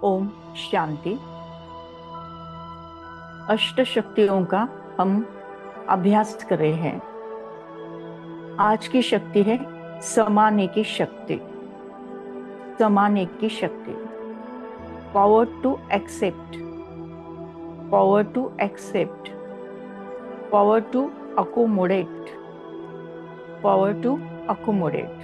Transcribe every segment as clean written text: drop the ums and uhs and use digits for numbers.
ओम शांति। अष्ट शक्तियों का हम अभ्यास कर रहे हैं। आज की शक्ति है समाने की शक्ति। समाने की शक्ति, power to accept, power to accept, power to accommodate, power to accommodate.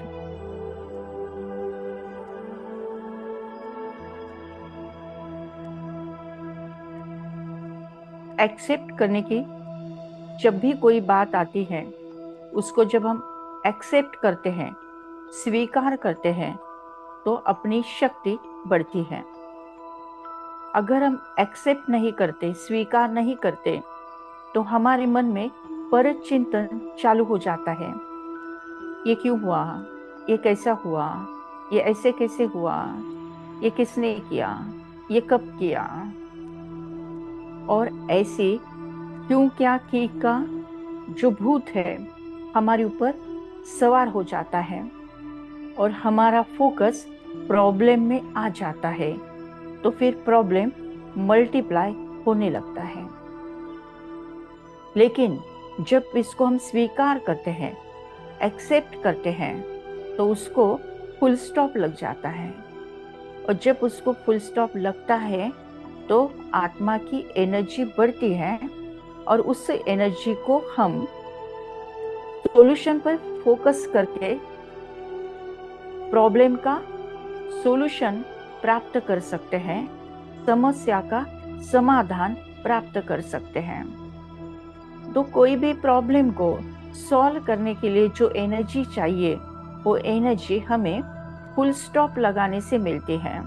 Accept करने की जब भी कोई बात आती है, उसको जब हम एक्सेप्ट करते हैं, स्वीकार करते हैं, तो अपनी शक्ति बढ़ती है। अगर हम एक्सेप्ट नहीं करते, स्वीकार नहीं करते, तो हमारे मन में पर चिंतन चालू हो जाता है। ये क्यों हुआ, ये कैसा हुआ, ये ऐसे कैसे हुआ, ये किसने किया, ये कब किया, और ऐसे क्यों क्या की का जो भूत है हमारे ऊपर सवार हो जाता है और हमारा फोकस प्रॉब्लम में आ जाता है। तो फिर प्रॉब्लम मल्टीप्लाई होने लगता है। लेकिन जब इसको हम स्वीकार करते हैं, एक्सेप्ट करते हैं, तो उसको फुल स्टॉप लग जाता है। और जब उसको फुल स्टॉप लगता है तो आत्मा की एनर्जी बढ़ती है और उस एनर्जी को हम सॉल्यूशन पर फोकस करके प्रॉब्लम का सॉल्यूशन प्राप्त कर सकते हैं, समस्या का समाधान प्राप्त कर सकते हैं। तो कोई भी प्रॉब्लम को सॉल्व करने के लिए जो एनर्जी चाहिए, वो एनर्जी हमें फुल स्टॉप लगाने से मिलती है।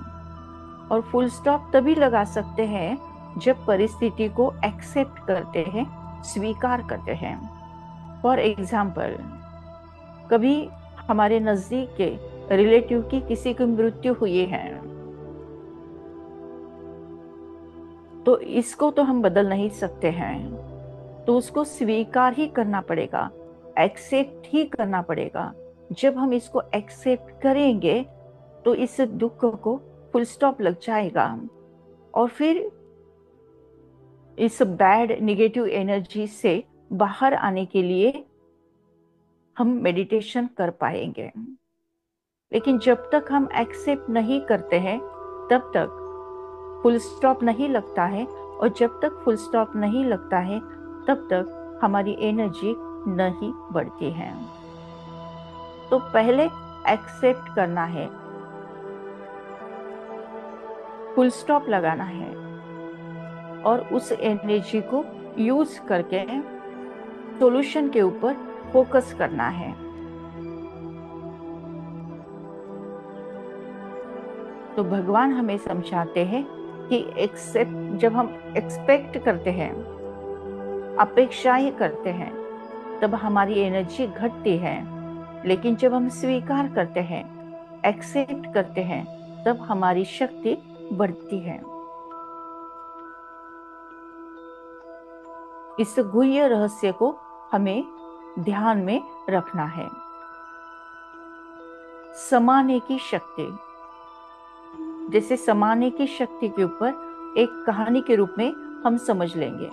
और फुल स्टॉप तभी लगा सकते हैं जब परिस्थिति को एक्सेप्ट करते हैं, स्वीकार करते हैं। फॉर एग्जाम्पल, कभी हमारे नजदीक के रिलेटिव की किसी की मृत्यु हुई है, तो इसको तो हम बदल नहीं सकते हैं, तो उसको स्वीकार ही करना पड़ेगा, एक्सेप्ट ही करना पड़ेगा। जब हम इसको एक्सेप्ट करेंगे तो इस दुख को फुल स्टॉप लग जाएगा और फिर इस बैड नेगेटिव एनर्जी से बाहर आने के लिए हम मेडिटेशन कर पाएंगे। लेकिन जब तक हम एक्सेप्ट नहीं करते हैं, तब तक फुल स्टॉप नहीं लगता है, और जब तक फुल स्टॉप नहीं लगता है तब तक हमारी एनर्जी नहीं बढ़ती है। तो पहले एक्सेप्ट करना है, फुल स्टॉप लगाना है, और उस एनर्जी को यूज करके सॉल्यूशन के ऊपर फोकस करना है। तो भगवान हमें समझाते हैं कि एक्सेप्ट, जब हम एक्सपेक्ट करते हैं, अपेक्षाएं करते हैं, तब हमारी एनर्जी घटती है। लेकिन जब हम स्वीकार करते हैं, एक्सेप्ट करते हैं, तब हमारी शक्ति बढ़ती है। इस गुह्य रहस्य को हमें ध्यान में रखना है। समाने की शक्ति, जैसे समाने की शक्ति के ऊपर एक कहानी के रूप में हम समझ लेंगे।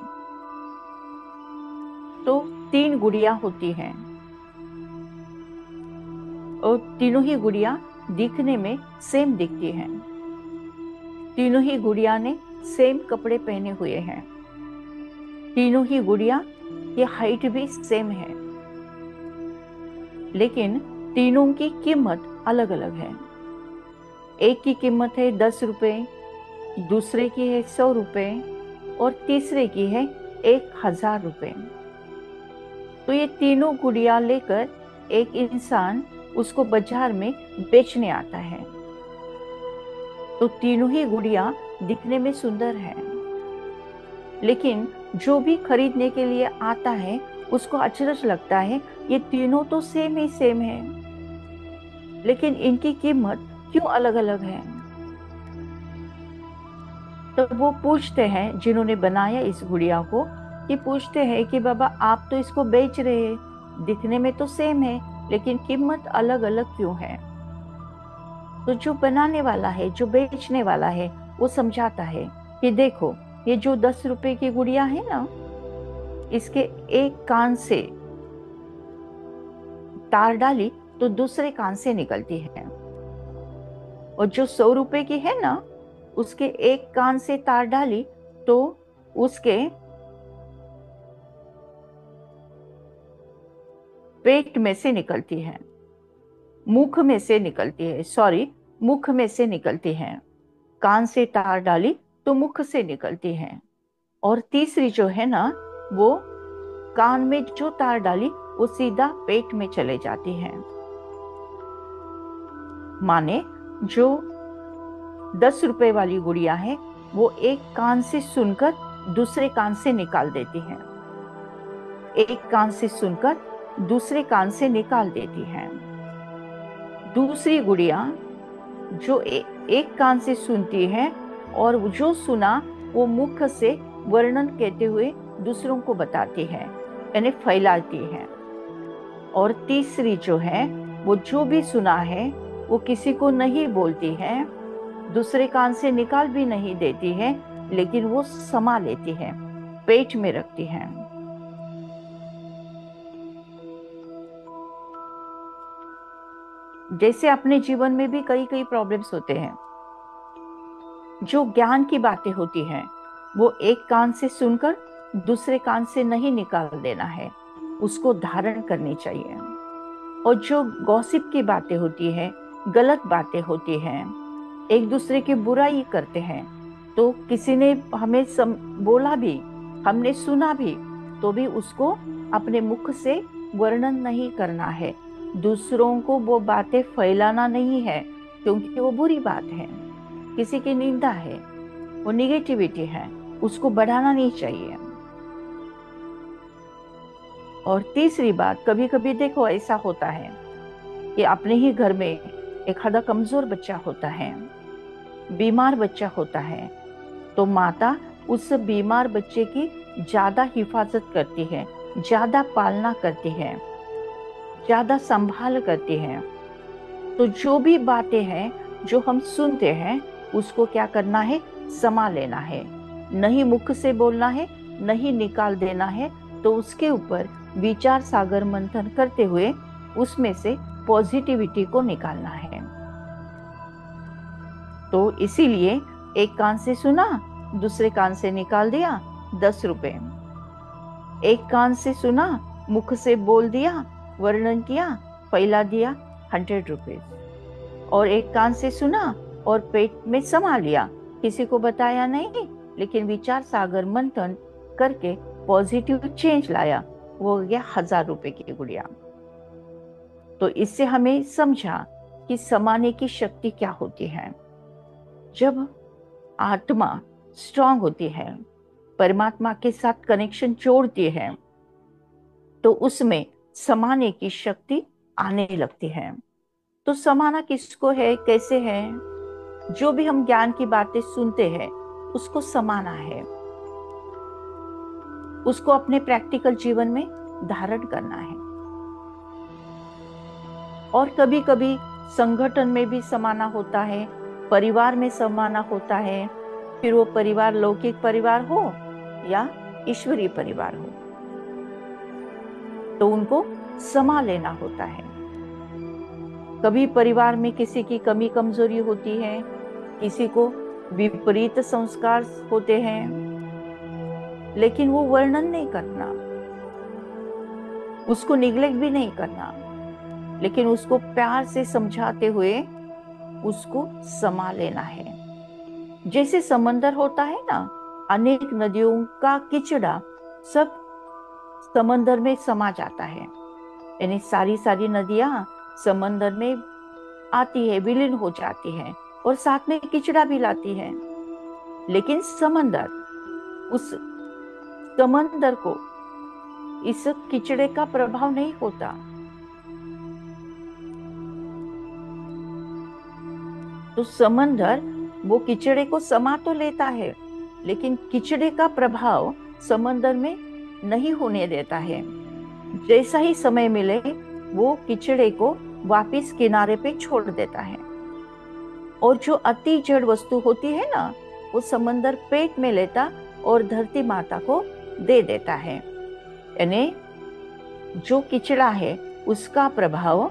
तो 3 गुड़िया होती हैं और तीनों ही गुड़िया दिखने में सेम दिखती हैं। तीनों ही गुड़िया ने सेम कपड़े पहने हुए हैं। तीनों ही गुड़िया की हाइट भी सेम है, लेकिन तीनों की कीमत अलग अलग है। एक की कीमत है 10 रुपए, दूसरे की है 100 रुपए और तीसरे की है 1000 रुपए। तो ये तीनों गुड़िया लेकर एक इंसान उसको बाजार में बेचने आता है। तो तीनों ही गुड़िया दिखने में सुंदर है, लेकिन जो भी खरीदने के लिए आता है उसको अचरज लगता है, ये तीनों तो सेम ही सेम है, लेकिन इनकी कीमत क्यों अलग अलग है। तो वो पूछते हैं, जिन्होंने बनाया इस गुड़िया को, कि पूछते हैं कि बाबा आप तो इसको बेच रहे हैं, दिखने में तो सेम है, लेकिन कीमत अलग अलग क्यों है। तो जो बनाने वाला है, जो बेचने वाला है, वो समझाता है कि देखो, ये जो 10 रुपए की गुड़िया है ना, इसके एक कान से तार डाली तो दूसरे कान से निकलती है, और जो 100 रुपए की है ना, उसके एक कान से तार डाली तो उसके पेट में से निकलती है, मुख में से निकलती है, सॉरी, मुख में से निकलती है। कान से तार डाली तो मुख से निकलती है। और तीसरी जो है ना, वो कान में जो तार डाली वो सीधा पेट में चले जाती है। माने जो 10 रुपए वाली गुड़िया है, वो एक कान से सुनकर दूसरे कान से निकाल देती है, एक कान से सुनकर दूसरे कान से निकाल देती है। दूसरी गुड़िया जो एक कान से सुनती है और जो सुना वो मुख से वर्णन कहते हुए दूसरों को बताती है, यानी फैलाती है। और तीसरी जो है, वो जो भी सुना है वो किसी को नहीं बोलती है, दूसरे कान से निकाल भी नहीं देती है, लेकिन वो समा लेती है, पेट में रखती है। जैसे अपने जीवन में भी कई कई प्रॉब्लम्स होते हैं, जो ज्ञान की बातें होती हैं वो एक कान से सुनकर दूसरे कान से नहीं निकाल देना है, उसको धारण करनी चाहिए। और जो गॉसिप की बातें होती है, गलत बातें होती हैं, एक दूसरे की बुराई करते हैं, तो किसी ने हमें बोला भी, हमने सुना भी, तो भी उसको अपने मुख से वर्णन नहीं करना है, दूसरों को वो बातें फैलाना नहीं है, क्योंकि वो बुरी बात है, किसी की निंदा है, वो निगेटिविटी है, उसको बढ़ाना नहीं चाहिए। और तीसरी बात, कभी कभी देखो ऐसा होता है कि अपने ही घर में एक आधा कमजोर बच्चा होता है, बीमार बच्चा होता है, तो माता उस बीमार बच्चे की ज्यादा हिफाजत करती है, ज्यादा पालना करती है, ज्यादा संभाल करती है। तो जो भी बातें हैं जो हम सुनते हैं, उसको क्या करना है, समा लेना है, नहीं मुख से बोलना है, नहीं निकाल देना है, तो उसके ऊपर विचार सागर मंथन करते हुए उसमें से पॉजिटिविटी को निकालना है। तो इसीलिए एक कान से सुना, दूसरे कान से निकाल दिया 10 रुपए, एक कान से सुना, मुख से बोल दिया, वर्णन किया, फैला दिया 100 रुपीज, और एक कान से सुना और पेट में समा लिया, किसी को बताया नहीं, लेकिन विचार सागर मंथन करके पॉजिटिव चेंज लाया, वो हो गया 1000 रुपए की गुड़िया। तो इससे हमें समझा कि समाने की शक्ति क्या होती है। जब आत्मा स्ट्रांग होती है, परमात्मा के साथ कनेक्शन जोड़ती है, तो उसमें समाने की शक्ति आने लगती है। तो समाना किसको है, कैसे है? जो भी हम ज्ञान की बातें सुनते हैं उसको समाना है, उसको अपने प्रैक्टिकल जीवन में धारण करना है। और कभी कभी संगठन में भी समाना होता है, परिवार में समाना होता है, फिर वो परिवार लौकिक परिवार हो या ईश्वरीय परिवार हो, तो उनको समा लेना होता है। कभी परिवार में किसी की कमी कमजोरी होती है, किसी को विपरीत संस्कार होते हैं, लेकिन वो वर्णन नहीं करना, उसको निग्लेक्ट भी नहीं करना, लेकिन उसको प्यार से समझाते हुए उसको समा लेना है। जैसे समंदर होता है ना, अनेक नदियों का किचड़ा सब समंदर में समा जाता है, यानी सारी सारी नदियां समंदर में आती है, विलीन हो जाती है और साथ में किचड़ा भी लाती है। लेकिन समंदर, उस समंदर को इस किचड़े का प्रभाव नहीं होता। तो समंदर वो किचड़े को समा तो लेता है, लेकिन किचड़े का प्रभाव समंदर में नहीं होने देता है। जैसा ही समय मिले वो किचड़े को वापस किनारे पे छोड़ देता है। और जो अति जड़ वस्तु होती है ना, वो समंदर पेट में लेता और धरती माता को दे देता है। यानी जो किचड़ा है उसका प्रभाव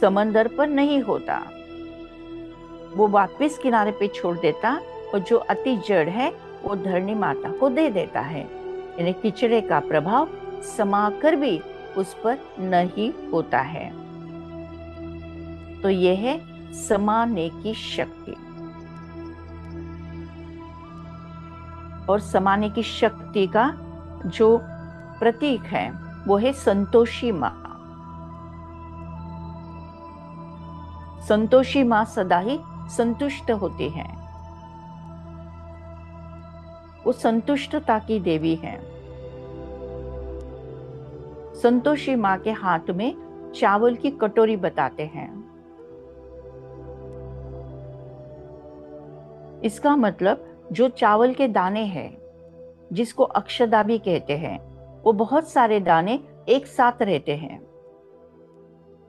समंदर पर नहीं होता, वो वापस किनारे पे छोड़ देता, और जो अति जड़ है वो धरणी माता को दे देता है। यानी किचड़े का प्रभाव समाकर भी उस पर नहीं होता है। तो यह है समाने की शक्ति। और समाने की शक्ति का जो प्रतीक है वो है संतोषी माँ। संतोषी माँ सदा ही संतुष्ट होती है, वो संतुष्टता की देवी है। संतोषी माँ के हाथ में चावल की कटोरी बताते हैं। इसका मतलब जो चावल के दाने हैं, जिसको अक्षदा भी कहते हैं, वो बहुत सारे दाने एक साथ रहते हैं,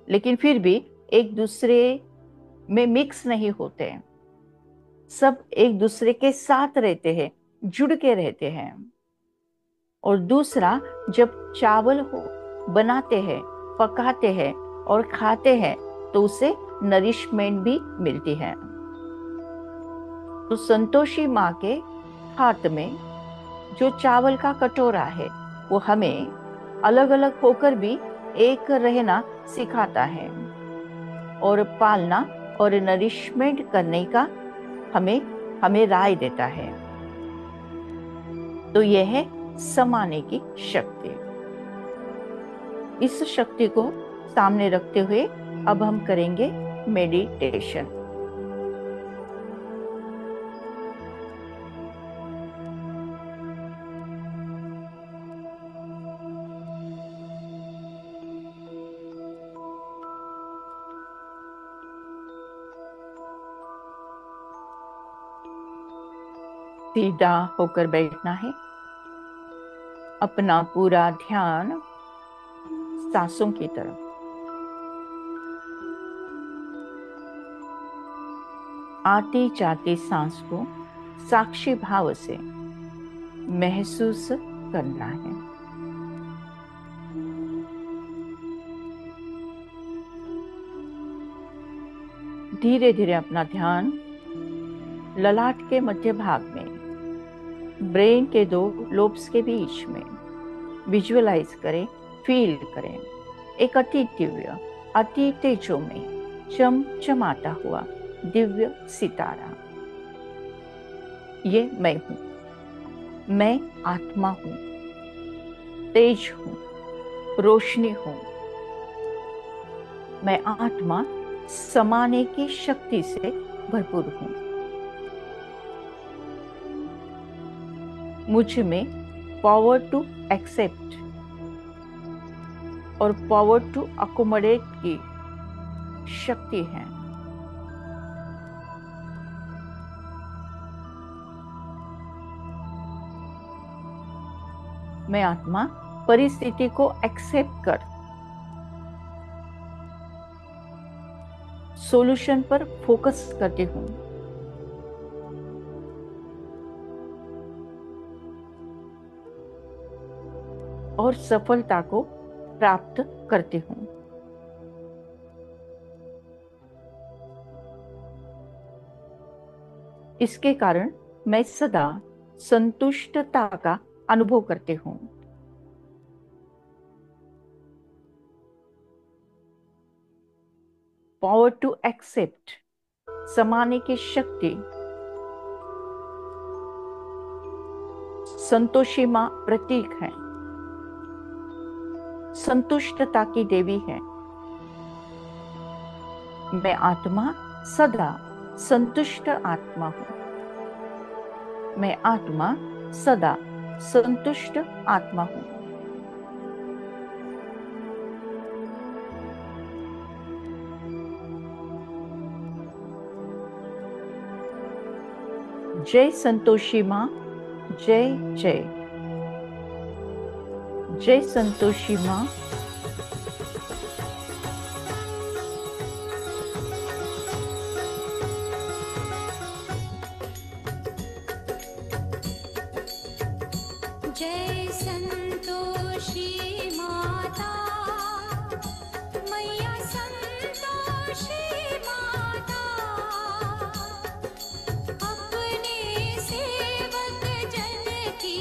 लेकिन फिर भी एक दूसरे में मिक्स नहीं होते, सब एक दूसरे के साथ रहते हैं, जुड़ के रहते हैं। और दूसरा, जब चावल हो बनाते हैं, पकाते हैं और खाते हैं, तो उसे नरिशमेंट भी मिलती है। तो संतोषी माँ के हाथ में जो चावल का कटोरा है वो हमें अलग अलग होकर भी एक रहना सिखाता है और पालना और नरिशमेंट करने का हमें राय देता है। तो यह है समाने की शक्ति। इस शक्ति को सामने रखते हुए अब हम करेंगे मेडिटेशन। सीधा होकर बैठना है, अपना पूरा ध्यान सांसों की तरफ। आती जाती सांस को साक्षी भाव से महसूस करना है। धीरे धीरे अपना ध्यान ललाट के मध्य भाग में, ब्रेन के 2 लोब्स के बीच में विजुअलाइज करें, फील करें। एक अति दिव्य, अति तेजोमय, चमचमाता हुआ दिव्य सितारा, ये मैं हूं। मैं आत्मा हूं, तेज हूं, रोशनी हूं। मैं आत्मा समाने की शक्ति से भरपूर हूं। मुझ में पावर टू एक्सेप्ट और पावर टू अकोमोडेट की शक्ति है। मैं आत्मा परिस्थिति को एक्सेप्ट कर सॉल्यूशन पर फोकस करती हूं। और सफलता को प्राप्त करती हूं। इसके कारण मैं सदा संतुष्टता का अनुभव करती हूं। पावर टू एक्सेप्ट समाने की शक्ति संतोषी मां प्रतीक है, संतुष्टता की देवी है। मैं आत्मा सदा संतुष्ट आत्मा हूं। मैं आत्मा सदा संतुष्ट आत्मा हूं। जय संतोषी मां, जय जय। जय संतोषी मां। जय संतोषी माता, मैया संतोषी माता, अपने सेवक जन की,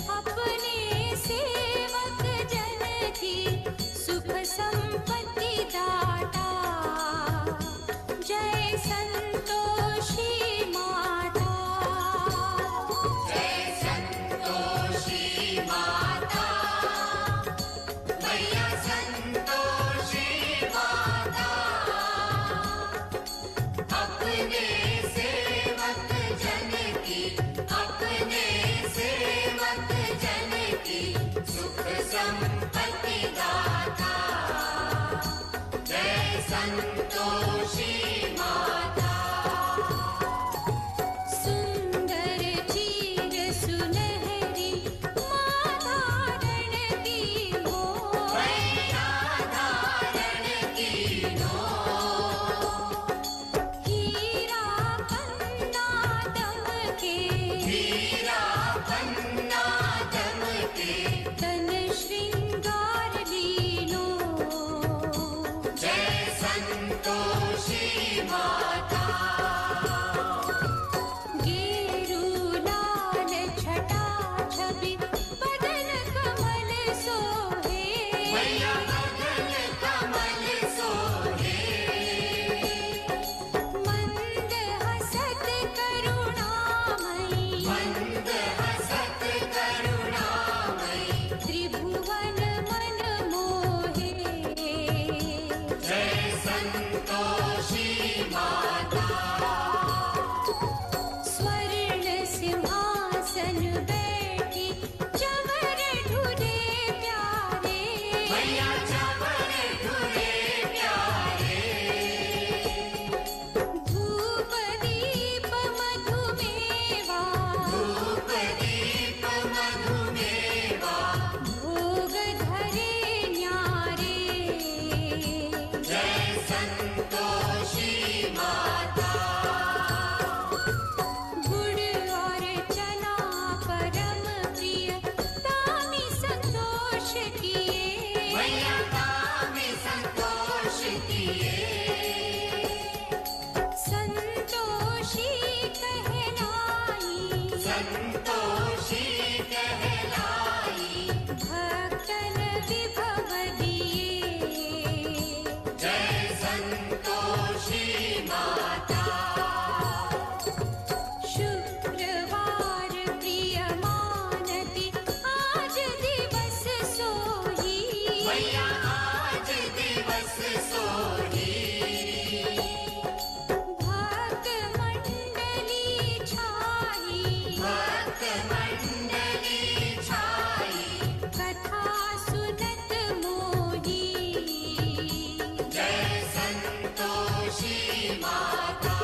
अपने सेवक जन की सुख संपत्ति दाता। जय संतोषी माता। जय संतोषी माता, मैया संतोषी माता, अपने सेवक जन की, अपने सेवक जन की सुख संपत्ति दाता। जय संतोषी माता। सुंदर चीर सुनहरी माता रण की हो, मैया धारण की हो। हीरा पन्ना दमके, हीरा पन्ना दमके, तन श्रृंगार लीनो। जय संतोषी भैया आज दिवस सोही भक्त मंडली छाई कथा सुनत मोही जय संतोषी माता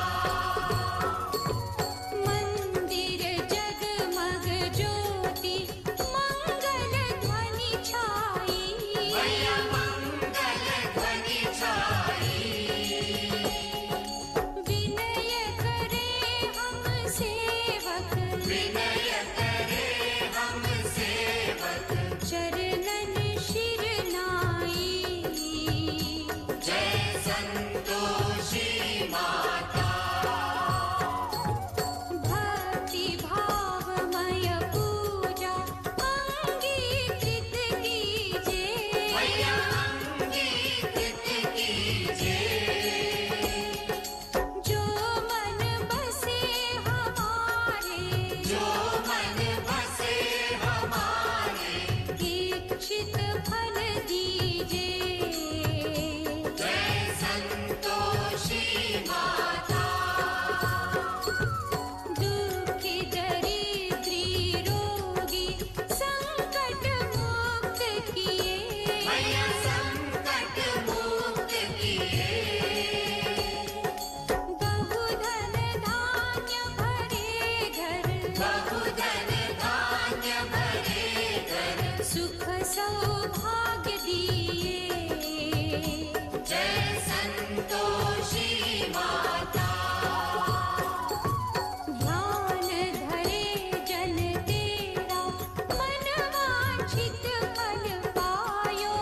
मंदिर जगमग ज्योति मंगल ध्वनि छाई भैया मंगल ध्वनि छाई विनय करे हम सेवक चरणन शिर नाई जय संतोषी माता भक्ति भावमय पूजा अंगीकृत कीजे भैया अंगीकृत कीजे जो मन बसे हमारे इच्छित फल दीजे जय संतोषी माता दुखी दरिद्री रोगी संकट मुक्त किए भैया संकट मुक्त किए बहुधन धान्य भरे घर सुख सौभाग्य दिए जय संतोषी माता ध्यान धरे जन तेरा मन वांछित फल पायो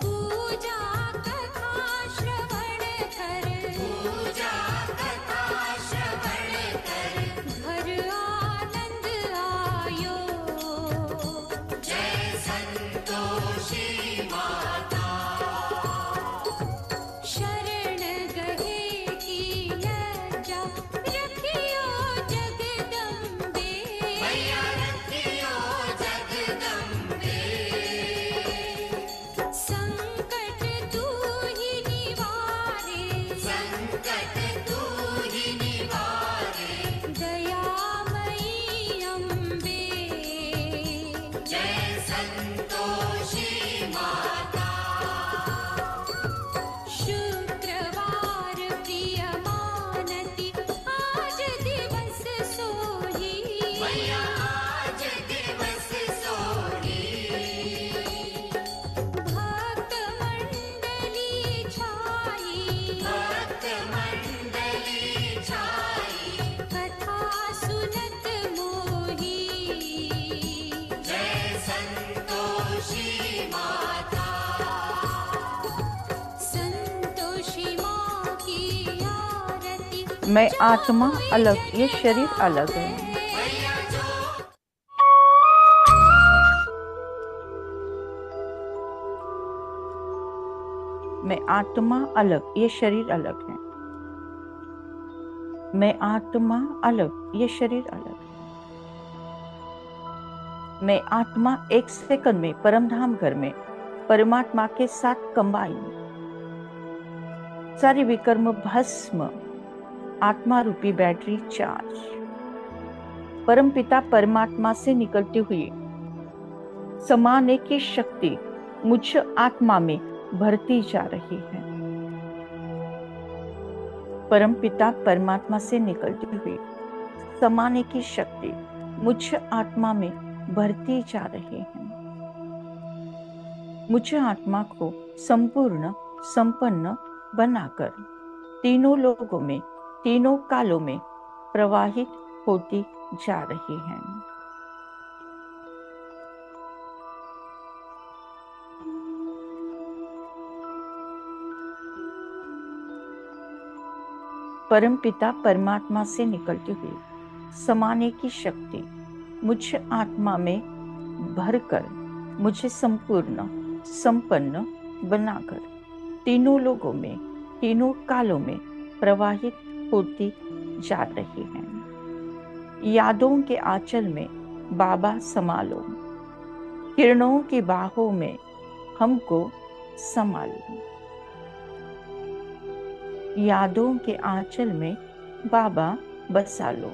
पूजा कथा श्रवण कर घर आनंद आयो जय संतोषी माता शरण गहे की लज्जा रखियो जगदम्बे भैया रखियो जगदम्बे संकट तू ही निवारे दयामयी अम्बे जय संतोषी माता शुक्रवार प्रिय मानती आज दिवस सोही भैया आज दिवस सोही भक्त मंडली छाई कथा सुनत मोही जय संतोषी माता संतोषी माँ की आरती मैं आत्मा अलग, ये शरीर अलग है। भैया जो मैं आत्मा अलग, ये शरीर अलग है। मैं आत्मा अलग, ये शरीर अलग है। मैं आत्मा एक सेकंड में परमधाम घर में परमात्मा के साथ कंबाइन, सारी विकर्म भस्म, आत्मा रूपी बैटरी चार्ज, परम पिता परमात्मा से निकलती हुई समाने की शक्ति मुझ आत्मा में भरती जा रही है। परम पिता परमात्मा से निकलती हुई समाने की शक्ति मुझ आत्मा में भरती जा रही है। मुझ आत्मा को संपूर्ण संपन्न बनाकर तीनों लोगों में, तीनों कालों में प्रवाहित होती जा रही है। परमपिता परमात्मा से निकलती हुई समाने की शक्ति मुझ आत्मा में भरकर मुझे संपूर्ण संपन्न बनाकर तीनों लोगों में, तीनों कालों में प्रवाहित होती जा रही है। यादों के आंचल में बाबा संभालो, किरणों की बाहों में हमको संभालो। यादों के आंचल में बाबा बसा लो,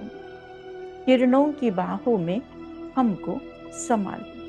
किरणों की बाहों में हमको संभालो।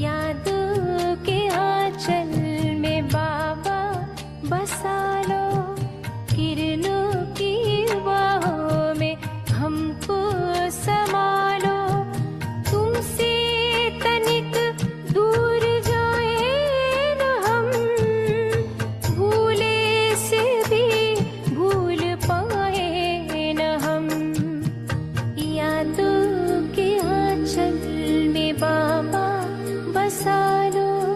याद के आंचल सालो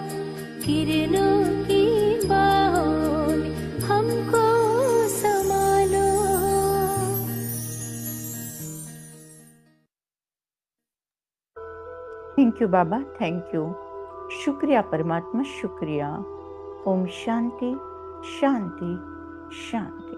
किरणों की बाहों में हमको संभालो। Thank you Baba, thank you. शुक्रिया परमात्मा, शुक्रिया। ओम शांति शांति शांति।